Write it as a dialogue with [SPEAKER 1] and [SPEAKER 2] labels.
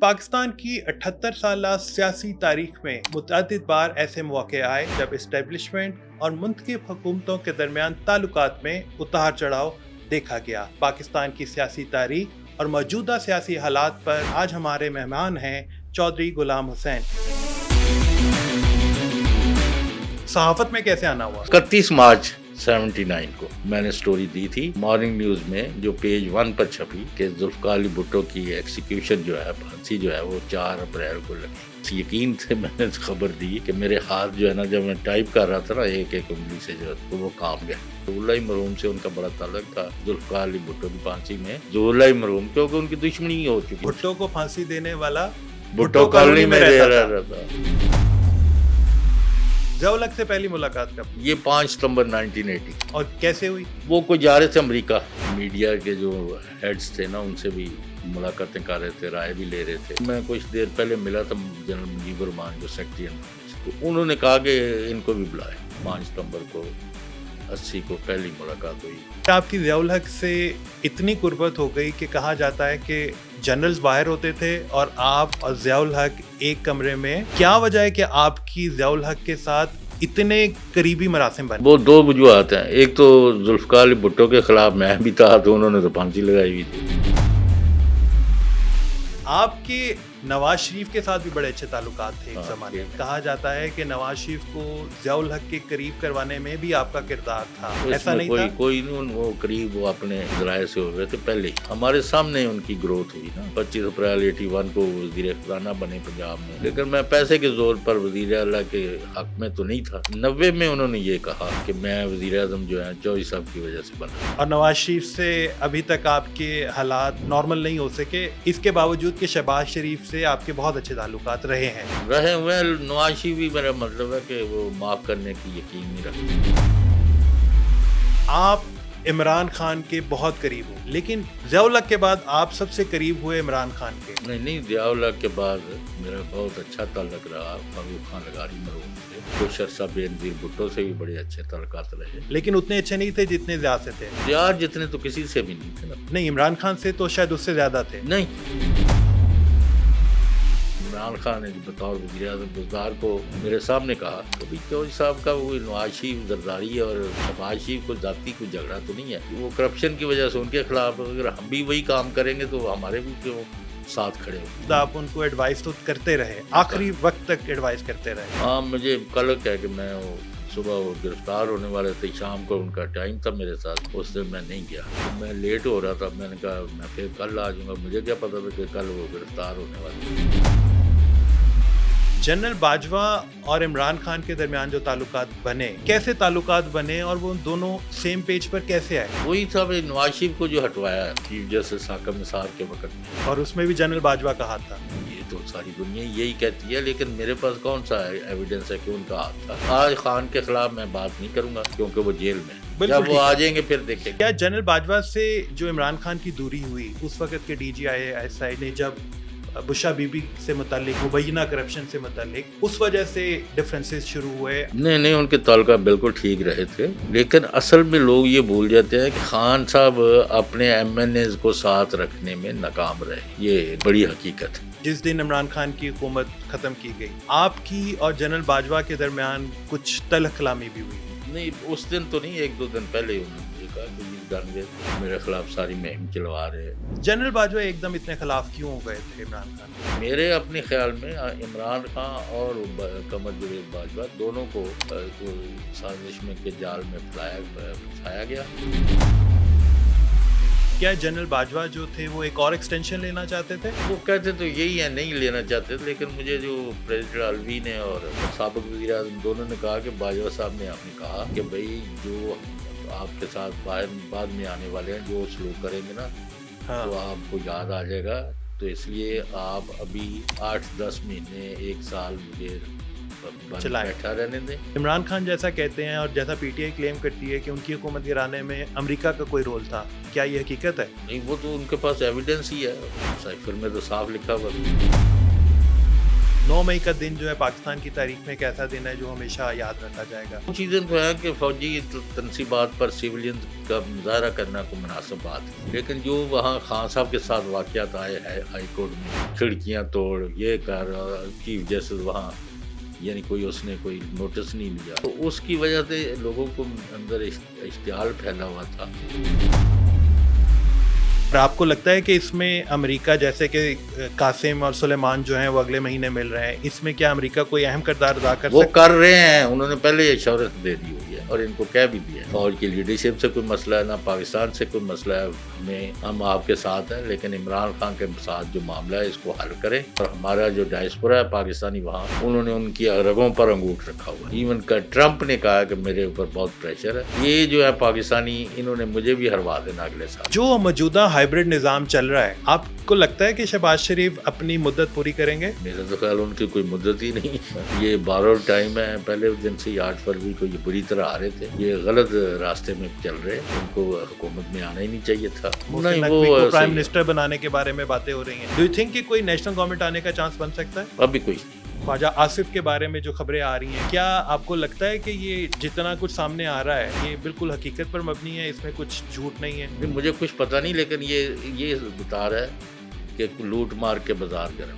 [SPEAKER 1] पाकिस्तान की 78 साला सियासी तारीख में मुतअद्दिद बार ऐसे मौके आए जब इस्टेब्लिशमेंट और मुंतखब हुकूमतों के दरमियान ताल्लुकात में उतार चढ़ाव देखा गया। पाकिस्तान की सियासी तारीख और मौजूदा सियासी हालात पर आज हमारे मेहमान हैं चौधरी गुलाम हुसैन। सहाफत में कैसे आना हुआ?
[SPEAKER 2] 31 मार्च 79 को मैंने स्टोरी दी थी मॉर्निंग न्यूज में, जो पेज 1 पर छपी कि जुल्फ़िकार अली भुट्टो की एक्सिक्यूशन जो है, फांसी जो है वो 4 अप्रैल को लगी। यकीन से मैंने खबर दी कि मेरे हाथ जो है ना, जब मैं टाइप कर रहा था ना एक एक उंगली से जो तो वो काम गया। ज़हुरुल्लाह मरहूम से उनका बड़ा ताल्लुक था। जुल्फ़िकार अली भुट्टो की फांसी में ज़हुरुल्लाह मरहूम, क्योंकि उनकी दुश्मनी हो चुकी।
[SPEAKER 1] भुट्टो को फांसी देने वाला
[SPEAKER 2] भुट्टो कॉलोनी में रह था।
[SPEAKER 1] ज़िया-उल-हक से पहली मुलाकात कब?
[SPEAKER 2] ये 5 सितंबर 1980।
[SPEAKER 1] और कैसे हुई?
[SPEAKER 2] वो कोई जा रहे थे अमेरिका, मीडिया के जो हेड्स थे ना उनसे भी मुलाकातें कर रहे थे, राय भी ले रहे थे। मैं कुछ देर पहले मिला था जनरल मुजीबर रहमान जो सेक्रेटरी, तो उन्होंने कहा कि इनको भी बुलाए। 5 सितंबर को 80 को पहली मुलाकात हुई।
[SPEAKER 1] आपकी ज़िया-उल-हक से इतनी कुर्बत हो गई कि कहा जाता है कि जनरल्स बाहर होते थे और आप और ज़िया-उल-हक एक कमरे में। क्या वजह है कि आपकी ज़िया-उल-हक के साथ इतने करीबी मरासिम बने?
[SPEAKER 2] वो 2 वजूहात हैं। एक तो जुल्फ़िकार अली भुट्टो के खिलाफ मैं भी था, तो उन्होंने तो फांसी लगाई हुई थी।
[SPEAKER 1] आपके नवाज शरीफ के साथ भी बड़े अच्छे ताल्लुकात थे एक ज़माने में। कहा जाता है कि नवाज शरीफ को ज़िया-उल-हक के करीब करवाने में भी आपका किरदार था। ऐसा नहीं था?
[SPEAKER 2] कोई नहीं, वो करीब वो अपने ज़राए से हो गए थे। पहले हमारे सामने उनकी ग्रोथ हुई ना। 25 अप्रैल 81 को वज़ीर ख़ज़ाना बने पंजाब में, लेकिन मैं पैसे के जोर पर वज़ीर आला के हक में तो नहीं था। 90 में उन्होंने ये कहा कि मैं वज़ीर आज़म जो है चौधरी साहब की वजह से बना।
[SPEAKER 1] और नवाज शरीफ से अभी तक आपके हालात नॉर्मल नहीं हो सके, इसके बावजूद कि शहबाज शरीफ से आपके बहुत अच्छे ताल्लुकात रहे हुए।
[SPEAKER 2] नवाज शरीफ भी, मेरा मतलब है कि वो माफ़ करने की यकीन नहीं रखते।
[SPEAKER 1] आप इमरान खान के बहुत करीब हो, लेकिन ज़िया-उल-हक के बाद आप सबसे करीब हुए इमरान खान के।
[SPEAKER 2] नहीं, ज़िया-उल-हक के बाद मेरा बहुत अच्छा ताल्लुक रहा फारूक खान लगारी मरहूम से। कुछ अरसा बेनज़ीर भुट्टो से भी बड़े अच्छे ताल्लुकात रहे,
[SPEAKER 1] लेकिन उतने अच्छे नहीं थे जितने ज़िया से थे।
[SPEAKER 2] ज़िया जितने तो किसी से भी नहीं थे ना।
[SPEAKER 1] नहीं, इमरान खान से तो शायद उससे ज़्यादा थे।
[SPEAKER 2] नहीं, इमरान खान ने बतौर वज़ीर आज़म बुज़दार को मेरे सामने कहा तो भी चौधरी साहब का वो नवाज शरीफ जरदारी और शहबाज शरीफ को ज़ाती कोई झगड़ा तो नहीं है। वो करप्शन की वजह से उनके खिलाफ, अगर हम भी वही काम करेंगे तो हमारे भी क्यों साथ खड़े हो।
[SPEAKER 1] आप उनको एडवाइस तो करते रहे, आखिरी वक्त तक एडवाइस करते रहे।
[SPEAKER 2] हाँ, मुझे कल है कि मैं सुबह वो गिरफ्तार होने वाले थे, शाम को उनका टाइम था मेरे साथ, उस दिन मैं नहीं गया। तो मैं लेट हो रहा था, मैंने कहा मैं फिर कल आ जाऊँगा। मुझे क्या पता था कि कल वो गिरफ्तार होने वाले।
[SPEAKER 1] जनरल बाजवा और इमरान खान के दरमियान जो ताल्लुकात बने, कैसे ताल्लुकात बने और वो दोनों सेम पेज पर कैसे आए?
[SPEAKER 2] वही था भाई, नवाज शरीफ को जो हटवाया चीफ जस्टिस हाकिम निसार के वक्त में,
[SPEAKER 1] और उसमें भी जनरल बाजवा का हाथ था।
[SPEAKER 2] ये तो सारी दुनिया यही कहती है, लेकिन मेरे पास कौन सा एविडेंस है कि उनका हाथ था। आज खान के खिलाफ मैं बात नहीं करूंगा क्योंकि वो जेल में, जब वो आ जाएंगे फिर देखेंगे।
[SPEAKER 1] क्या जनरल बाजवा से जो इमरान खान की दूरी हुई, उस वक्त के DGI ने जब बुशा बीबी से मुतालिक, मुबैना करप्शन से मुतालिक, उस वजह से डिफरेंसेस शुरू हुए?
[SPEAKER 2] नहीं, उनके ताल्लुकात बिल्कुल ठीक रहे थे, लेकिन असल में लोग ये भूल जाते हैं कि खान साहब अपने MNAs को साथ रखने में नाकाम रहे। ये बड़ी हकीकत है।
[SPEAKER 1] जिस दिन इमरान खान की हुकूमत ख़त्म की गई, आपकी और जनरल बाजवा के दरमियान कुछ तल्ख कलामी भी हुई?
[SPEAKER 2] नहीं, उस दिन तो नहीं, 1-2 दिन पहले उन्होंने मुझे कहा कि मेरे खिलाफ सारी मुहिम चलवा रहे।
[SPEAKER 1] जनरल बाजवा एकदम इतने खिलाफ क्यों हो गए थे इमरान खान? मेरे
[SPEAKER 2] अपने ख्याल में इमरान खान और कमर जवेद बाजवा दोनों को साजिश में के जाल में फंसाया गया।
[SPEAKER 1] क्या जनरल बाजवा जो थे वो एक और एक्सटेंशन लेना चाहते थे?
[SPEAKER 2] वो कहते तो यही है, नहीं लेना चाहते थे, लेकिन मुझे जो प्रेसिडेंट अलवी ने और साबिक वज़ीर आज़म दोनों ने कहा कि बाजवा साहब ने आपने कहा कि भाई जो आपके साथ बाद में आने वाले हैं जो सलूक करेंगे ना, हाँ, तो आपको याद आ जाएगा। तो इसलिए आप अभी 8-10 महीने 1 साल मुझे बैठा रहने दें।
[SPEAKER 1] इमरान खान जैसा कहते हैं और जैसा PTI क्लेम करती है कि उनकी हुकूमत गिराने में अमेरिका का कोई रोल था, क्या ये हकीकत है?
[SPEAKER 2] नहीं, वो तो उनके पास एविडेंस ही है, साइफर में तो साफ लिखा हुआ।
[SPEAKER 1] 9 मई का दिन जो है पाकिस्तान की तारीख में एक ऐसा दिन है जो हमेशा याद रखा जाएगा।
[SPEAKER 2] वो चीज़ें तो है कि फौजी तनसीबात पर सिविलियन का मुजाहरा करना कोई मुनासिब बात है, लेकिन जो वहाँ खान साहब के साथ वाक़यात आए हैं हाई कोर्ट में, खिड़कियाँ तोड़ ये कर की वजह से वहाँ यानी कोई उसने कोई नोटिस नहीं लिया, तो उसकी वजह से लोगों को अंदर इश्तियाल फैला हुआ था।
[SPEAKER 1] और आपको लगता है कि इसमें अमेरिका, जैसे कि कासिम और सुलेमान जो हैं वो अगले महीने मिल रहे हैं, इसमें क्या अमेरिका कोई अहम किरदार अदा कर
[SPEAKER 2] वो
[SPEAKER 1] सकता है?
[SPEAKER 2] कर रहे हैं, उन्होंने पहले ये शौरत दे दी हुई है और इनको कह भी दिया है। फौज की लीडरशिप से कोई मसला है ना, पाकिस्तान से कोई मसला है, हम आपके साथ हैं, लेकिन इमरान खान के साथ जो मामला है इसको हल करें। और हमारा जो डायस्पोरा है पाकिस्तानी वहाँ, उन्होंने उनकी रगों पर अंगूठ रखा हुआ है। इवन का ट्रंप ने कहा कि मेरे ऊपर बहुत प्रेशर है, ये जो है पाकिस्तानी, इन्होंने मुझे भी हरवा देना अगले साल।
[SPEAKER 1] जो मौजूदा हाइब्रिड निज़ाम चल रहा है, आपको लगता है कि शहबाज शरीफ अपनी मुद्दत पूरी करेंगे?
[SPEAKER 2] मेरा तो ख्याल उनकी कोई मुद्दत ही नहीं है, ये बारोड टाइम है। पहले दिन से 8 फरवरी को ये बुरी तरह आ रहे थे, ये गलत रास्ते में चल रहे हैं, उनको हुकूमत में आना ही नहीं चाहिए था।
[SPEAKER 1] नहीं, वो प्राइम मिनिस्टर बनाने के बारे में बातें हो रही हैं। डू यू थिंक कि कोई नेशनल गवर्नमेंट आने का चांस बन सकता है?
[SPEAKER 2] अभी कोई
[SPEAKER 1] ख्वाजा आसिफ के बारे में जो खबरें आ रही हैं, क्या आपको लगता है कि ये जितना कुछ सामने आ रहा है ये बिल्कुल हकीकत पर मबनी है, इसमें कुछ झूठ नहीं है?
[SPEAKER 2] मुझे कुछ पता नहीं, लेकिन ये बता रहा है कि लूट मार के बाजार गर्म।